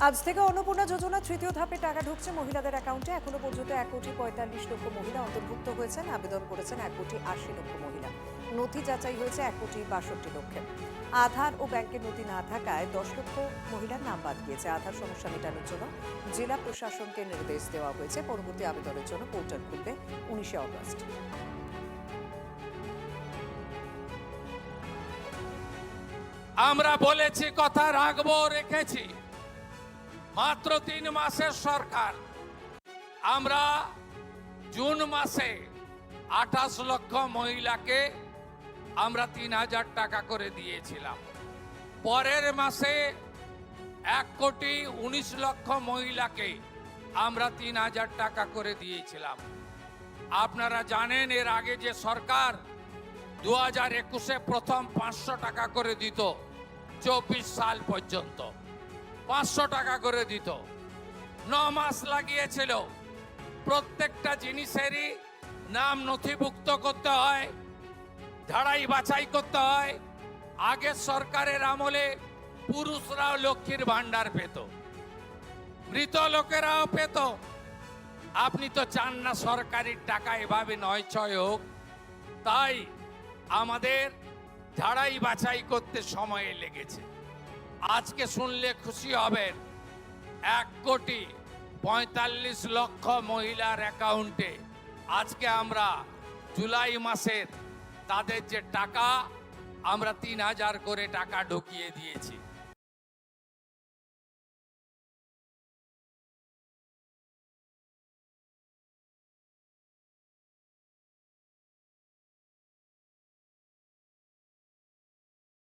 আজ থেকে অন্নপূর্ণা যোজনা তৃতীয় ধাপে টাকা ঢুকছে মহিলাদের অ্যাকাউন্টে। এখনো পর্যন্ত 1,45,00,000 মহিলা অন্তর্ভুক্ত হয়েছেন। আবেদন করেছেন 1,80,00,000 মহিলা। নথি যাচাই হয়েছে 1,62,00,000। আধার ও ব্যাংকের নথি না থাকায় 10 লক্ষ মহিলার নাম বাদ গিয়েছে। আধার সমস্যা মেটানোর জন্য জেলা প্রশাসনকে নির্দেশ দেওয়া হয়েছে। পরবর্তী আবেদনের জন্য পোর্টাল খুলবে 19 অগস্ট। আমরা বলেছি, কথা রাখবো, রেখেছি। মাত্র 3 মাসের সরকার। আমরা জুন মাসে 28 লক্ষ মহিলাকে আমরা 3,000 টাকা করে দিয়েছিলাম। পরের মাসে 1,19,00,000 মহিলাকে আমরা 3,000 টাকা করে দিয়েছিলাম। আপনারা জানেন, এর আগে যে সরকার 2021-এ প্রথম 500 টাকা করে দিত, 24 সাল পর্যন্ত 500 টাকা করে দিত। 9 মাস লাগিয়েছিল। প্রত্যেকটা জিনিসেরই নাম নথিভুক্ত করতে হয়, ঝাড়াই বাছাই করতে হয়। আগের সরকারের আমলে পুরুষরাও লক্ষ্মীর ভান্ডার পেত, মৃত লোকেরাও পেত। আপনি তো চান না সরকারি টাকা এভাবে নয় ছয় হোক। তাই আমাদের ঝাড়াই বাছাই করতে সময় লেগেছে। আজকে শুনলে খুশি হবেন, 1,45,00,000 মহিলার অ্যাকাউন্টে আজকে আমরা জুলাই মাসের তাদের যে টাকা, আমরা 3,000 করে টাকা ঢুকিয়ে দিয়েছি।